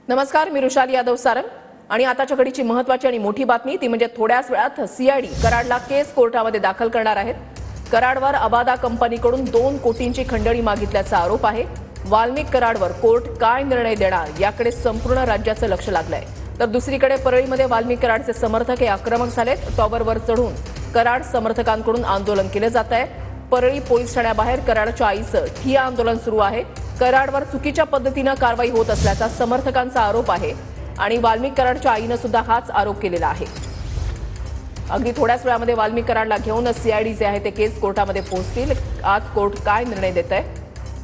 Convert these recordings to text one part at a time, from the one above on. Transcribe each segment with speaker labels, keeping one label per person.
Speaker 1: नमस्कार, मी रुशाली यादव सारंग आणि आताच्या घडीची महत्त्वाची आणि मोठी बातमी ती म्हणजे थोड्याच वेळात सीआयडी कराडला केस कोर्टामध्ये दाखल करणार आहेत। कराडवर अबादा कंपनीकडून 2 कोटींची खंडणी मागितल्याचा आरोप आहे। वाल्मिक कराडवर कोर्ट काय निर्णय देणार याकडे संपूर्ण राज्याचं लक्ष लागलंय। तर दुसरीकडे परळीमध्ये वाल्मिक कराडचे समर्थक हे आक्रमक झालेत। टॉवरवर चढून कराड समर्थकांकडून आंदोलन केले जात आहे। परळी पोलीस ठाण्याबाहेर कराडच्या आईचं ठिय्या आंदोलन सुरू आहे। कराडवर चुकीच्या पद्धतीने कारवाई होत असल्याचा समर्थकांचा आरोप आहे आणि वाल्मिक कराडच्या आईने सुद्धा हाच आरोप केलेला आहे। अगदी थोड्याच वेळामध्ये वाल्मिक कराडला घेऊन सीआयडी जे आहे ते केस कोर्टामध्ये पोहोचतील। आज कोर्ट काय निर्णय देत आहे,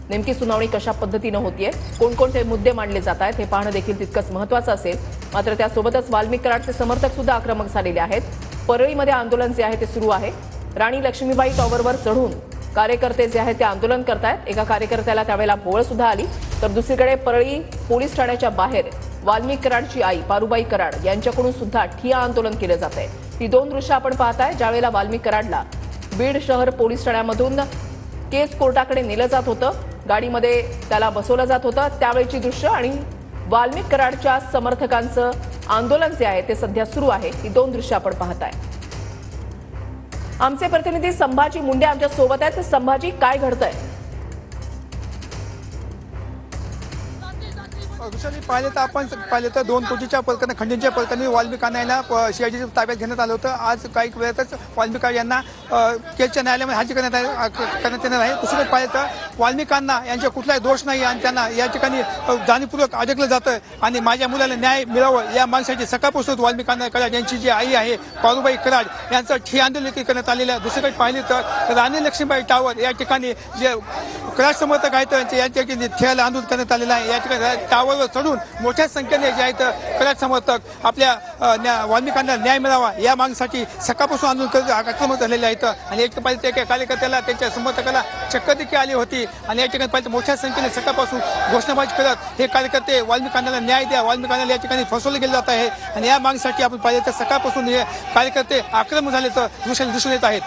Speaker 1: नेमकी सुनावणी कशा पद्धतीने होतीये, कोणकोणते मुद्दे मांडले जात आहेत हे पाहणं देखील तितकंच महत्त्वाचं असेल। मात्र त्यासोबतच वाल्मिक कराडचे समर्थक सुद्धा आक्रमक झालेले आहेत। परळीमध्ये आंदोलन जे आहे ते सुरू आहे। राणी लक्ष्मीबाई टॉवरवर चढून कार्यकर्ते जे आहेत ते आंदोलन करतायत। एका कार्यकर्त्याला त्यावेळेला भोळ सुद्धा आली। तर दुसरीकडे परळी पोलीस ठाण्याच्या बाहेर वाल्मिक कराडची आई पारुबाई कराड यांच्याकडून सुद्धा ठिय्या आंदोलन केले जात आहे। ही 2 दृश्य आपण पाहताय। ज्यावेळेला वाल्मिक कराडला बीड शहर पोलीस ठाण्यामधून केस कोर्टाकडे नेलं जात होतं, गाडीमध्ये त्याला बसवलं जात होतं, त्यावेळची दृश्य आणि वाल्मिक कराडच्या समर्थकांचं आंदोलन जे आहे ते सध्या सुरू आहे। ही 2 दृश्य आपण पाहताय। आमचे प्रतिनिधी संभाजी मुंडे आमच्या सोबत आहेत। संभाजी, काय घडतंय?
Speaker 2: पाहिले तर 2 कोटीच्या प्रकरणी खंडणीच्या प्रकरणी वाल्मिकांना यांना सीआयडीच्या ताब्यात घेण्यात आलं होतं। आज काही वेळातच वाल्मिक यांना केसच्या न्यायालयामध्ये हजर करण्यात येणार आहे। दुसरीकडे पाहिलं तर वाल्मिकांना यांचा कुठलाही दोष नाही आणि त्यांना या ठिकाणी जाणीवपूर्वक अडकलं जातं आणि माझ्या मुलाला न्याय मिळावं या मागणीसाठी सकाळपासून वाल्मिकांना कराड यांची जी आई आहे पारुबाई कराड यांचं ठिय्या आंदोलन करण्यात आलेलं आहे। दुसरीकडे पाहिले तर राणी लक्ष्मीबाई टॉवर या ठिकाणी जे कराड समर्थक आहेत यांच्या ठिय्याला आंदोलन करण्यात आलेलं आहे। या ठिकाणी टॉवरवर चढून मोठ्या संख्येने जे आहेत कराड समर्थक आपल्या वाल्मिकांना न्याय मिळावा या मागणीसाठी सकाळपासून आंदोलन करत आक्रमक झालेले आहेत आणि एक पाहिजे एका कार्यकर्त्याला त्यांच्या समर्थकाला चक्कर देखील आली होती आणि या ठिकाणी पाहिजे मोठ्या संख्येने सकाळपासून घोषणाबाजी करत हे कार्यकर्ते वाल्मिकांना न्याय द्या, वाल्मिकांना या ठिकाणी फसवलं गेलं जात आहे आणि या मागणीसाठी आपण पाहिजे तर सकाळपासून हे कार्यकर्ते आक्रमक झाल्याचं दिसून येत आहेत।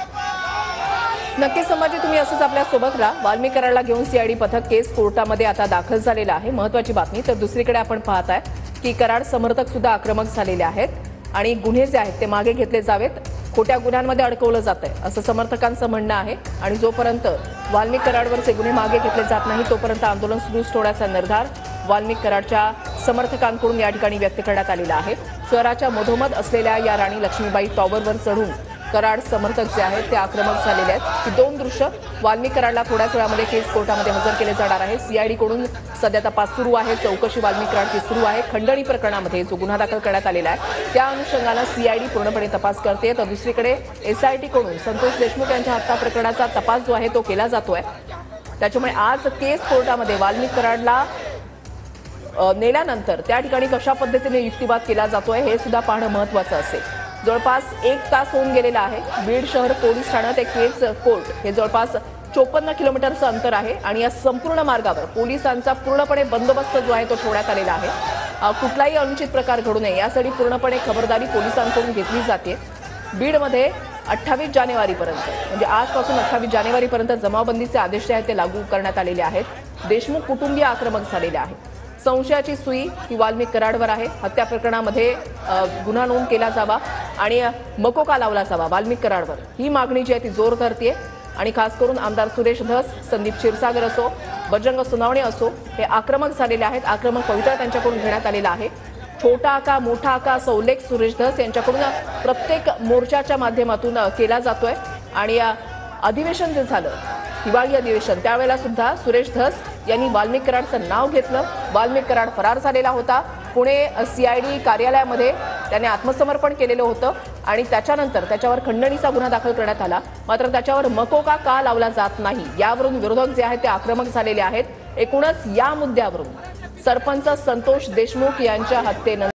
Speaker 1: नक्कीच संभाजी, तुम्ही असंच आपल्या सोबत राहा। वाल्मिक कराडला घेऊन सीआयडी पथक केस कोर्टामध्ये आता दाखल झालेलं आहे, महत्त्वाची बातमी। तर दुसरीकडे आपण पाहताय की कराड समर्थक सुद्धा आक्रमक झालेले आहेत आणि गुन्हे जे आहेत ते मागे घेतले जावेत, खोट्या गुन्ह्यांमध्ये अडकवलं जात आहे असं समर्थकांचं म्हणणं आहे आणि जोपर्यंत वाल्मिक कराडवरचे गुन्हे मागे घेतले जात नाही तोपर्यंत आंदोलन सुरूच ठेवण्याचा निर्धार वाल्मिक कराडच्या समर्थकांकडून या ठिकाणी व्यक्त करण्यात आलेला आहे। शहराच्या मधोमध असलेल्या या राणी लक्ष्मीबाई टॉवरवर चढून कराड समर्थक जे आहेत ते आक्रमक झालेले आहेत। ही 2 दृश्य वाल्मिक कराडला थोड्याच वेळामध्ये केस कोर्टामध्ये हजर केले जाणार आहे। सीआयडी कडून सध्या तपास सुरू आहे, चौकशी वाल्मिक कराडची सुरू आहे। खंडणी प्रकरणामध्ये जो गुन्हा दाखल करण्यात आलेला आहे त्या अनुषंगाने सीआयडी पूर्णपणे तपास करते। तर दुसरीकडे एसआयटी कडून संतोष देशमुख यांच्या हत्या प्रकरणाचा तपास जो आहे तो केला जातोय। त्याच्यामुळे आज केस कोर्टामध्ये वाल्मिक कराडला नेल्यानंतर त्या ठिकाणी कशा पद्धतीने युक्तिवाद केला जातोय हे सुद्धा पाहणं महत्त्वाचं असेल। जवळपास 1 तास होऊन गेलेला आहे। बीड शहर पोलीस ठाण्यात ते केस कोर्ट हे जवळपास 54 किलोमीटरचं अंतर आहे आणि या संपूर्ण मार्गावर पोलिसांचा पूर्णपणे बंदोबस्त जो आहे तो ठेवण्यात आलेला आहे। कुठलाही अनुचित प्रकार घडू नये यासाठी पूर्णपणे खबरदारी पोलिसांकडून घेतली जाते। बीडमध्ये 28 जानेवारीपर्यंत म्हणजे आजपासून 28 जानेवारीपर्यंत जमावबंदीचे आदेश जे आहेत ते लागू करण्यात आलेले आहेत। देशमुख कुटुंबीय आक्रमक झालेले आहेत। संशयाची सुई ही वाल्मिक कराडवर आहे। हत्या प्रकरणामध्ये गुन्हा नोंद केला जावा आणि मकोका लावला जावा वाल्मिक कराडवर, ही मागणी जी आहे ती जोर धरतीये आणि खास करून आमदार सुरेश धस, संदीप क्षीरसागर असो, बजरंग सोनावणे असो हे आक्रमक झालेले आहेत। आक्रमक पवित्रा त्यांच्याकडून घेण्यात आलेला आहे। छोटा आका मोठा आका असा उल्लेख सुरेश धस यांच्याकडून प्रत्येक मोर्चाच्या माध्यमातून केला जातोय आणि अधिवेशन जे झालं हिवाळी अधिवेशन त्यावेळेला सुद्धा सुरेश धस यांनी वाल्मिक कराडचं नाव घेतलं। वाल्मिक कराड फरार झालेला होता। पुणे सीआयडी कार्यालयामध्ये त्याने आत्मसमर्पण केलेलं होतं आणि त्याच्यानंतर त्याच्यावर खंडणीचा गुन्हा दाखल करण्यात आला। मात्र त्याच्यावर मकोका का लावला जात नाही यावरून विरोधक जे आहेत ते आक्रमक झालेले आहेत। एकूणच या मुद्द्यावरून सरपंच संतोष देशमुख यांच्या हत्येनंतर